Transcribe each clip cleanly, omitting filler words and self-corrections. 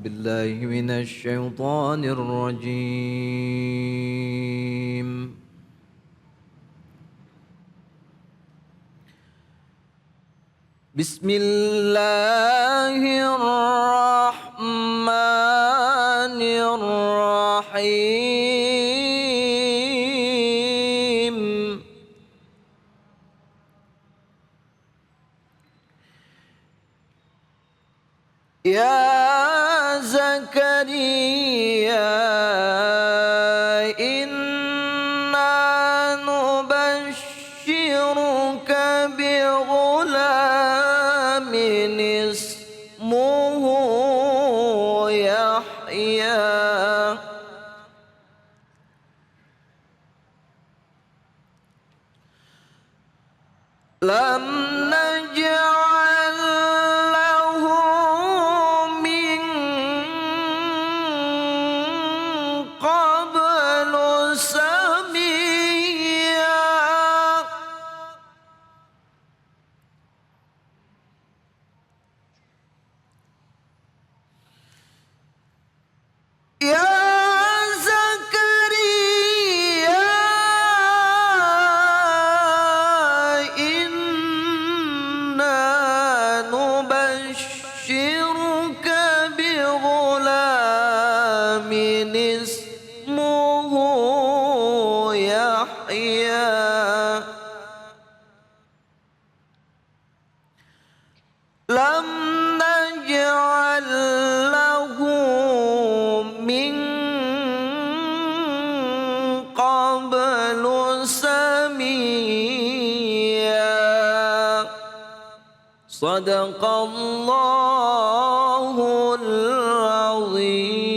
بالله من الشيطان الرجيم. بسم الله الرحمن الرحيم. يا زكريا إنا نبشرك بغلام اسمه يحيى لم نجعل له من قبل سميا. يا زكريا إنا نبشرك بغلام اسمه يحيى لم نجعل له من قبل سميا. صدق الله العظيم.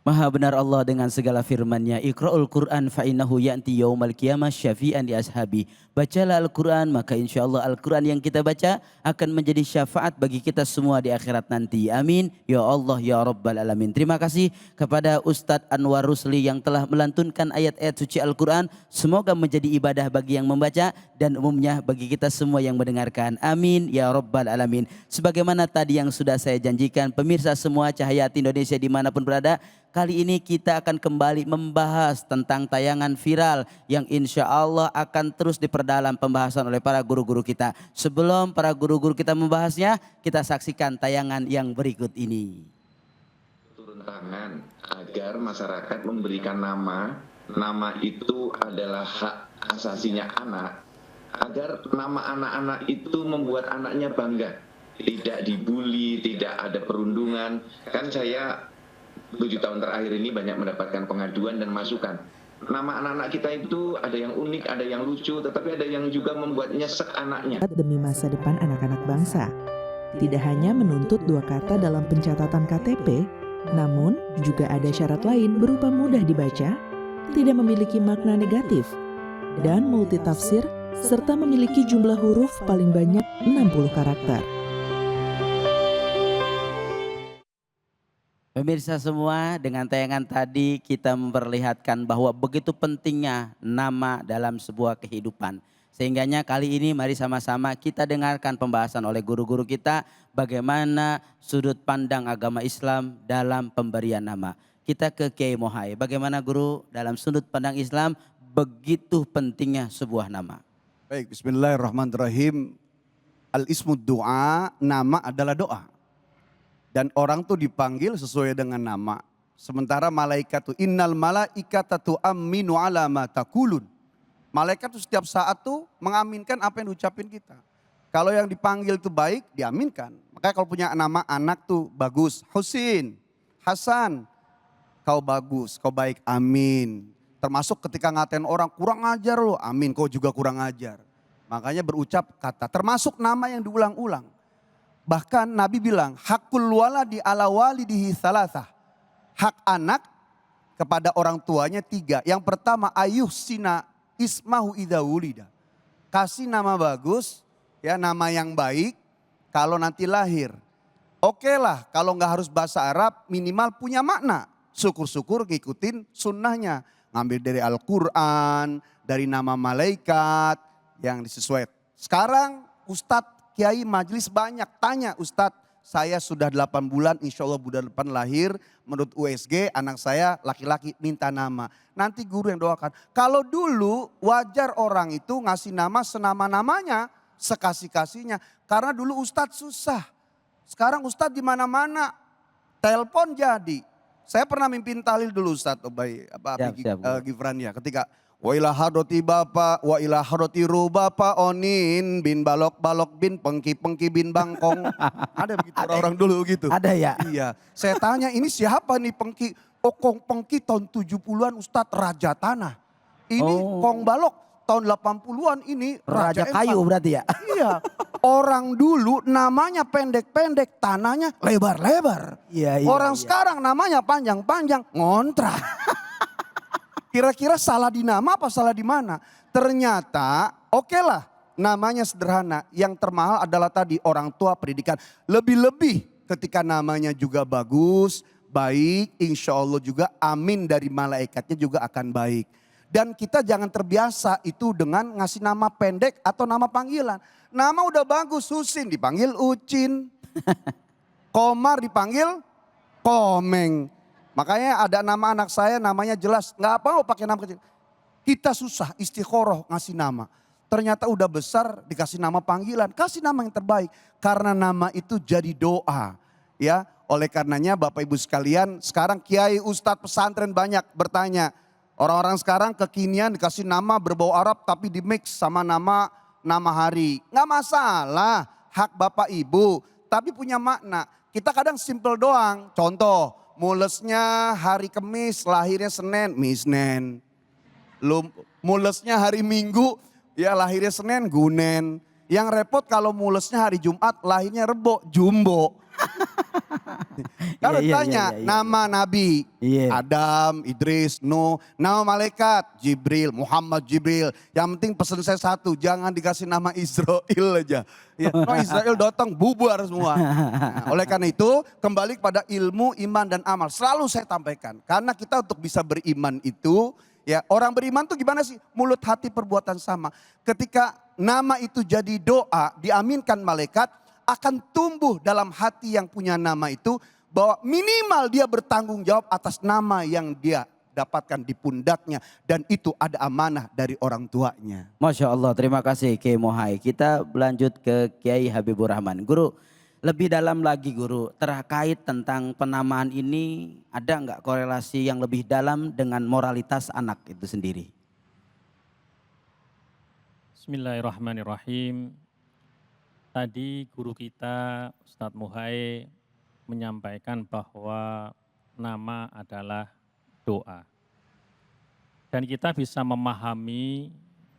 Maha benar Allah dengan segala firman-Nya. Iqra'ul Qur'an fa innahu ya'ti yaumal qiyamah syafi'an li ashabi. Bacalah Al-Qur'an, maka insyaallah Al-Qur'an yang kita baca akan menjadi syafaat bagi kita semua di akhirat nanti. Amin ya Allah ya rabbal alamin. Terima kasih kepada Ustadz Anwar Rusli yang telah melantunkan ayat-ayat suci Al-Qur'an. Semoga menjadi ibadah bagi yang membaca dan umumnya bagi kita semua yang mendengarkan. Amin ya rabbal alamin. Sebagaimana tadi yang sudah saya janjikan, pemirsa semua Cahayati Indonesia dimanapun berada, kali ini kita akan kembali membahas tentang tayangan viral yang insya Allah akan terus diperdalam pembahasan oleh para guru-guru kita. Sebelum para guru-guru kita membahasnya, kita saksikan tayangan yang berikut ini. Turun tangan agar masyarakat memberikan nama itu adalah hak asasinya anak, agar nama anak-anak itu membuat anaknya bangga, tidak dibully, tidak ada perundungan. Kan saya 7 tahun terakhir ini banyak mendapatkan pengaduan dan masukan. Nama anak-anak kita itu ada yang unik, ada yang lucu, tetapi ada yang juga membuat nyesek anaknya. Demi masa depan anak-anak bangsa, tidak hanya menuntut 2 kata dalam pencatatan KTP, namun juga ada syarat lain berupa mudah dibaca, tidak memiliki makna negatif, dan multitafsir, serta memiliki jumlah huruf paling banyak 60 karakter. Pemirsa semua, dengan tayangan tadi kita memperlihatkan bahwa begitu pentingnya nama dalam sebuah kehidupan. Sehingganya kali ini mari sama-sama kita dengarkan pembahasan oleh guru-guru kita bagaimana sudut pandang agama Islam dalam pemberian nama. Kita ke Kiai Mohai, bagaimana guru dalam sudut pandang Islam begitu pentingnya sebuah nama. Baik, bismillahirrahmanirrahim. Al-ismud du'a, nama adalah doa. Dan orang tuh dipanggil sesuai dengan nama. Sementara malaikat tuh innal malaikata tu'amminu ala ma taqulun. Malaikat tuh setiap saat tuh mengaminkan apa yang diucapin kita. Kalau yang dipanggil tuh baik, diaminkan. Makanya kalau punya nama anak tuh bagus, Husin, Hasan, kau bagus, kau baik, amin. Termasuk ketika ngatain orang kurang ajar lo, amin, kau juga kurang ajar. Makanya berucap kata, termasuk nama yang diulang-ulang. Bahkan Nabi bilang, hakul waladi ala walidihi salasah. Hak anak kepada orang tuanya 3. Yang pertama, ayuh sina ismahu idha wulida. Kasih nama bagus, ya nama yang baik kalau nanti lahir. Oke lah, kalau nggak harus bahasa Arab minimal punya makna. Syukur-syukur ngikutin sunnahnya. Ngambil dari Al-Quran, dari nama malaikat yang disesuaikan. Sekarang Ustadz, Kiai, majelis banyak. Tanya Ustadz, saya sudah 8 bulan insya Allah bulan depan lahir. Menurut USG anak saya laki-laki minta nama. Nanti guru yang doakan. Kalau dulu wajar orang itu ngasih nama senama-namanya, sekasih-kasihnya. Karena dulu Ustadz susah. Sekarang Ustadz di mana-mana. Telepon jadi. Saya pernah mimpin tahlil dulu Ustadz Gifran ya. Ketika wa ila hadrati bapak, wa ila hadrati ru bapak onin bin balok-balok bin pengki-pengki bin bangkong. Ada begitu orang-orang dulu gitu. Ada ya? Iya. Saya tanya ini siapa nih pengki? Oh Kong Pengki tahun 70-an Ustadz Raja Tanah. Ini Kong Balok tahun 80-an ini Raja Kayu berarti ya? Iya. Orang dulu namanya pendek-pendek, tanahnya lebar-lebar. Iya, Orang iya. sekarang namanya panjang-panjang, ngontrak. Kira-kira salah di nama apa salah di mana? Ternyata oke lah namanya sederhana. Yang termahal adalah tadi orang tua pendidikan. Lebih-lebih ketika namanya juga bagus, baik, insya Allah juga amin dari malaikatnya juga akan baik. Dan kita jangan terbiasa itu dengan ngasih nama pendek atau nama panggilan. Nama udah bagus, Husin dipanggil Ucin. Komar dipanggil Komeng. Makanya ada nama anak saya namanya jelas. Gak apa-apa pakai nama kecil. Kita susah istiqoroh ngasih nama. Ternyata udah besar dikasih nama panggilan. Kasih nama yang terbaik. Karena nama itu jadi doa. Ya, oleh karenanya Bapak Ibu sekalian sekarang kiai ustadz pesantren banyak bertanya. Orang-orang sekarang kekinian dikasih nama berbau Arab tapi di mix sama nama hari. Nggak masalah, hak Bapak Ibu, tapi punya makna. Kita kadang simple doang, contoh mulesnya hari Kamis, lahirnya Senin, Misnen. Mulesnya hari Minggu, ya lahirnya Senin, Gunen. Yang repot kalau mulesnya hari Jumat, lahirnya Rebo, Jumbo. Kalau tanya nama Nabi, Adam, Idris, Nuh, nama malaikat, Jibril, Muhammad Jibril. Yang penting pesan saya satu, jangan dikasih nama Israel aja. Ya, Israel datang bubar semua. Nah, oleh karena itu kembali kepada ilmu, iman dan amal. Selalu saya sampaikan, karena kita untuk bisa beriman itu, ya orang beriman tuh gimana sih? Mulut, hati, perbuatan sama. Ketika nama itu jadi doa, diaminkan malaikat, akan tumbuh dalam hati yang punya nama itu bahwa minimal dia bertanggung jawab atas nama yang dia dapatkan di pundaknya dan itu ada amanah dari orang tuanya. Masya Allah, terima kasih Kiai Mohai. Kita berlanjut ke Kiai Habibur Rahman. Guru, lebih dalam lagi Guru, terkait tentang penamaan ini ada nggak korelasi yang lebih dalam dengan moralitas anak itu sendiri? Bismillahirrahmanirrahim. Tadi guru kita Ustadz Muhai menyampaikan bahwa nama adalah doa. Dan kita bisa memahami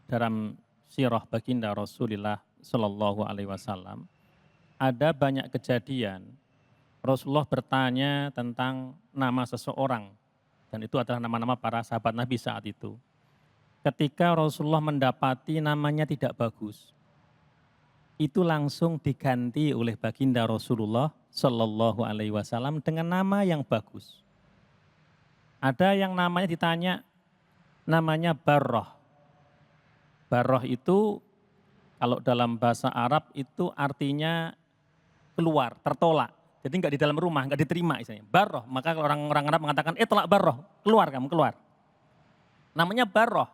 dalam sirah baginda Rasulullah Shallallahu Alaihi Wasallam ada banyak kejadian Rasulullah bertanya tentang nama seseorang dan itu adalah nama-nama para sahabat Nabi saat itu. Ketika Rasulullah mendapati namanya tidak bagus, itu langsung diganti oleh baginda Rasulullah Shallallahu Alaihi Wasallam dengan nama yang bagus. Ada yang namanya ditanya, namanya Barroh. Barroh itu kalau dalam bahasa Arab itu artinya keluar, tertolak. Jadi nggak di dalam rumah, nggak diterima istilahnya. Barroh, maka orang-orang Arab mengatakan, tolak Barroh, keluar kamu, keluar. Namanya Barroh,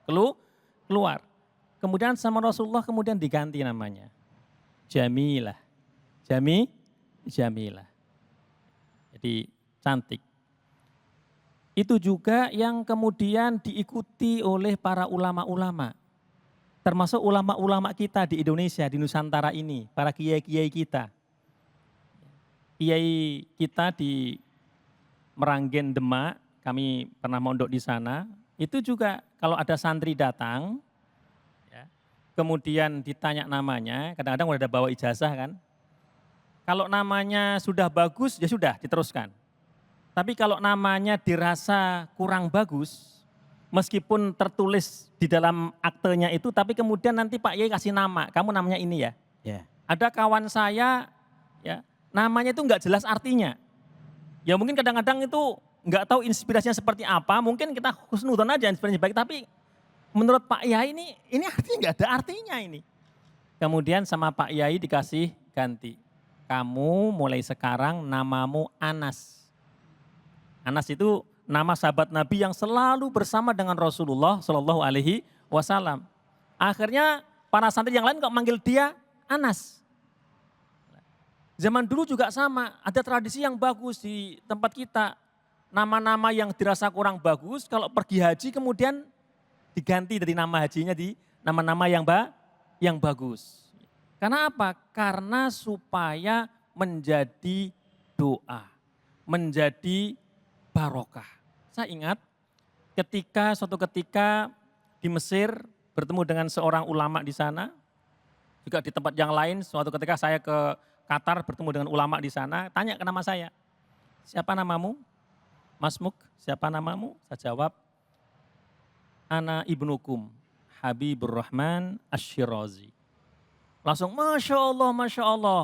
keluar. Kemudian sama Rasulullah kemudian diganti namanya. Jamilah. Jamilah. Jadi cantik. Itu juga yang kemudian diikuti oleh para ulama-ulama. Termasuk ulama-ulama kita di Indonesia, di Nusantara ini. Para kiai-kiai kita. Kiai kita di Meranggen Demak, kami pernah mondok di sana. Itu juga kalau ada santri datang, kemudian ditanya namanya, kadang-kadang udah ada bawa ijazah kan. Kalau namanya sudah bagus, ya sudah diteruskan. Tapi kalau namanya dirasa kurang bagus, meskipun tertulis di dalam aktenya itu, tapi kemudian nanti Pak Yai kasih nama, kamu namanya ini ya. Ada kawan saya, ya namanya itu nggak jelas artinya. Ya mungkin kadang-kadang itu nggak tahu inspirasinya seperti apa, mungkin kita husnudon aja inspirasinya baik, tapi menurut Pak Yai ini artinya nggak ada artinya ini. Kemudian sama Pak Yai dikasih ganti. Kamu mulai sekarang namamu Anas. Anas itu nama sahabat Nabi yang selalu bersama dengan Rasulullah Shallallahu Alaihi Wasallam. Akhirnya para santri yang lain kok manggil dia Anas. Zaman dulu juga sama, ada tradisi yang bagus di tempat kita. Nama-nama yang dirasa kurang bagus, kalau pergi haji kemudian diganti dari nama hajinya di nama-nama yang bagus. Karena apa? Karena supaya menjadi doa, menjadi barokah. Saya ingat suatu ketika di Mesir bertemu dengan seorang ulama di sana, juga di tempat yang lain, suatu ketika saya ke Qatar bertemu dengan ulama di sana, tanya ke nama saya, siapa namamu? Mas Muk, siapa namamu? Saya jawab, Ana ibnukum, Habibur Rahman Ash-Shirazi. Langsung, Masya Allah, Masya Allah.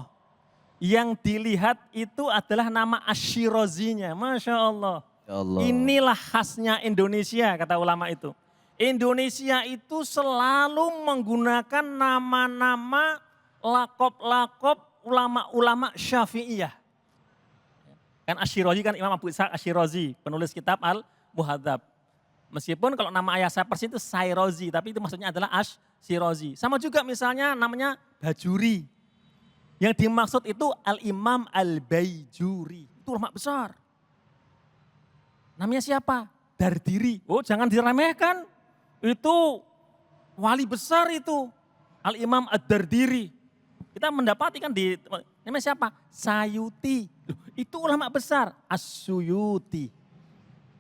Yang dilihat itu adalah nama Ash-Shirazinya, Masya Allah. Ya Allah. Inilah khasnya Indonesia, kata ulama itu. Indonesia itu selalu menggunakan nama-nama lakop-lakop ulama-ulama Syafi'iyah. Kan Ash-Shirazi kan Imam Abu Ishaq Ash-Shirazi, penulis kitab Al-Muhadzab. Meskipun kalau nama ayah saya persis itu Sayrozi, tapi itu maksudnya adalah Ash-Shirazi. Sama juga misalnya namanya Bajuri. Yang dimaksud itu Al-Imam Al-Baijuri. Itu ulama besar. Namanya siapa? Dardiri. Oh jangan diremehkan. Itu wali besar itu. Al-Imam Ad-Dardiri. Kita mendapati kan di, namanya siapa? Sayuti. Itu ulama besar. As-Suyuti.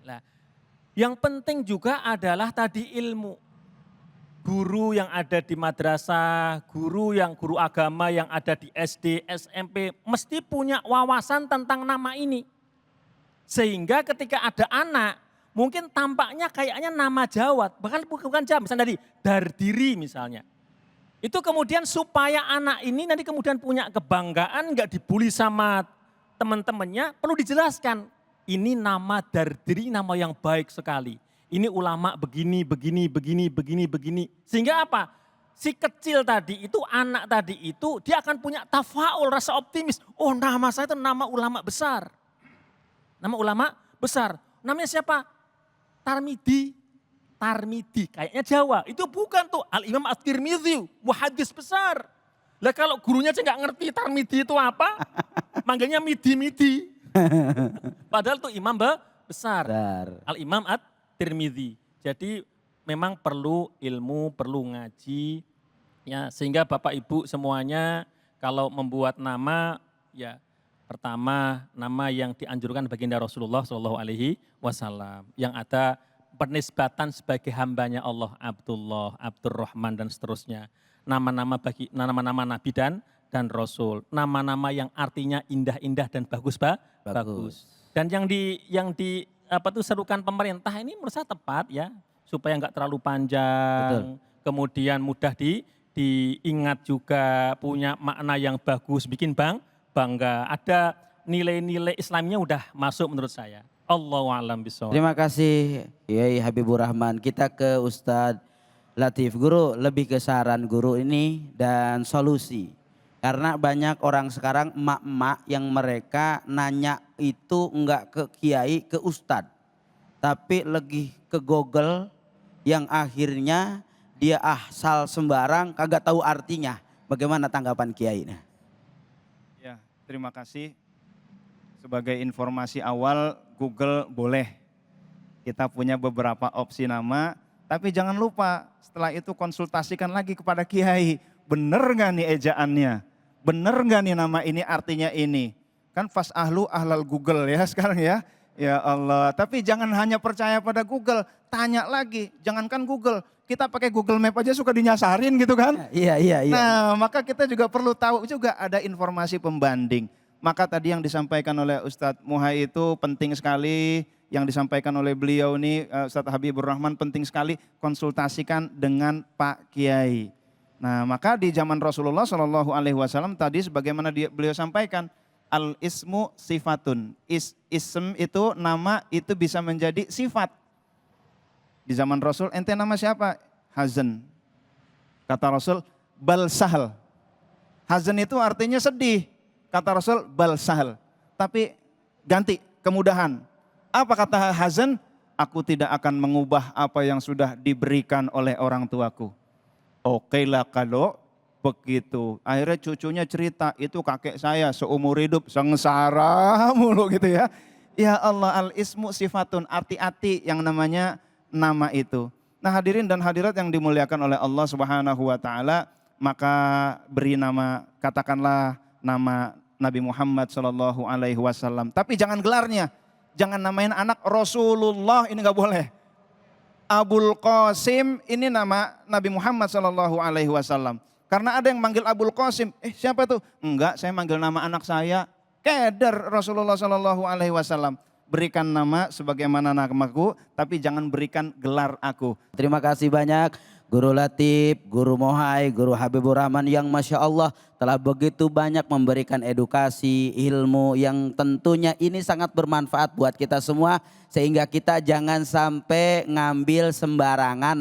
Nah, yang penting juga adalah tadi ilmu. Guru yang ada di madrasah, guru agama yang ada di SD, SMP, mesti punya wawasan tentang nama ini. Sehingga ketika ada anak, mungkin tampaknya kayaknya nama Jawa, bahkan bukan Jawa, misalnya dari Dardiri misalnya. Itu kemudian supaya anak ini nanti kemudian punya kebanggaan, nggak dibully sama teman-temannya, perlu dijelaskan. Ini nama Dardiri, nama yang baik sekali. Ini ulama begini. Sehingga apa? Si kecil tadi itu, anak tadi itu, dia akan punya tafaul, rasa optimis. Oh nama saya itu nama ulama besar. Nama ulama besar. Namanya siapa? Tarmidi, kayaknya Jawa. Itu bukan tuh Al-Imam At-Tirmidzi, muhaddis besar. Lah kalau gurunya aja nggak ngerti Tarmidi itu apa, manggilnya midi. Padahal tuh imam besar. Al-Imam At-Tirmidzi. Jadi memang perlu ilmu, perlu ngaji. Ya, sehingga Bapak Ibu semuanya kalau membuat nama, ya pertama nama yang dianjurkan baginda Rasulullah SAW. Yang ada penisbatan sebagai hambanya Allah, Abdullah, Abdurrahman dan seterusnya. Nama-nama Nabi dan Rasul. Nama-nama yang artinya indah-indah dan bagus. Dan yang serukan pemerintah ini menurut saya tepat ya. Supaya enggak terlalu panjang. Betul. Kemudian mudah diingat juga, punya makna yang bagus, bikin bangga. Ada nilai-nilai Islamnya udah masuk menurut saya. Allahu a'lam bishawab. Terima kasih Yai Habibur Rahman. Kita ke Ustadz Latif. Guru, lebih ke saran guru ini dan solusi. Karena banyak orang sekarang emak-emak yang mereka nanya itu enggak ke kiai, ke ustadz. Tapi lagi ke Google yang akhirnya dia asal sembarang kagak tahu artinya. Bagaimana tanggapan kiai? Ya, terima kasih. Sebagai informasi awal, Google boleh. Kita punya beberapa opsi nama, tapi jangan lupa setelah itu konsultasikan lagi kepada kiai. Bener gak nih ejaannya? Bener gak nih nama ini artinya ini? Kan fas'ahlu ahlal Google ya sekarang ya. Ya Allah, tapi jangan hanya percaya pada Google, tanya lagi. Jangankan Google, kita pakai Google Map aja suka dinyasarin gitu kan. Iya. Nah maka kita juga perlu tahu juga ada informasi pembanding. Maka tadi yang disampaikan oleh Ustadz Muhai itu penting sekali. Yang disampaikan oleh beliau ini Ustadz Habibur Rahman penting sekali, konsultasikan dengan Pak Kiai. Nah maka di zaman Rasulullah SAW tadi sebagaimana beliau sampaikan, al-ismu sifatun. Ism itu nama itu bisa menjadi sifat. Di zaman Rasul ente nama siapa? Hazan. Kata Rasul bal sahal. Hazan itu artinya sedih. Kata Rasul bal sahal. Tapi ganti kemudahan. Apa kata Hazan? Aku tidak akan mengubah apa yang sudah diberikan oleh orang tuaku. Oke lah kalau begitu. Akhirnya cucunya cerita, itu kakek saya seumur hidup sengsara mulu gitu ya. Ya Allah, al-ismu sifatun, arti-arti yang namanya nama itu. Nah hadirin dan hadirat yang dimuliakan oleh Allah Subhanahu wa taala, maka beri nama, katakanlah nama Nabi Muhammad sallallahu alaihi wasallam. Tapi jangan gelarnya. Jangan namain anak Rasulullah, ini enggak boleh. Abul Qasim ini nama Nabi Muhammad sallallahu alaihi wasallam. Karena ada yang manggil Abul Qasim, siapa tuh? Enggak, saya manggil nama anak saya. Keder Rasulullah sallallahu alaihi wasallam. Berikan nama sebagaimana namaku, tapi jangan berikan gelar aku. Terima kasih banyak Guru Latif, Guru Mohai, Guru Habibur Rahman yang Masya Allah telah begitu banyak memberikan edukasi, ilmu yang tentunya ini sangat bermanfaat buat kita semua. Sehingga kita jangan sampai ngambil sembarangan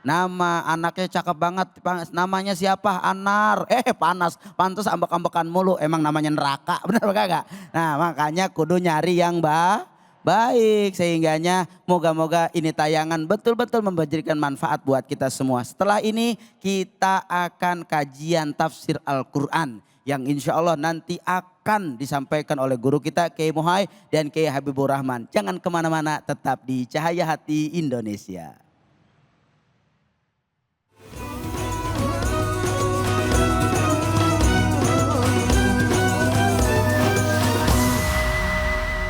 nama anaknya cakep banget, namanya siapa? Anar, panas, pantas ambek-ambekan mulu, emang namanya neraka, benar gak? Nah makanya kudu nyari yang baik, sehingganya moga-moga ini tayangan betul-betul memberikan manfaat buat kita semua. Setelah ini kita akan kajian tafsir Al-Quran yang insya Allah nanti akan disampaikan oleh guru kita Kiai Mohai dan Kiai Habibur Rahman. Jangan kemana-mana, tetap di Cahaya Hati Indonesia.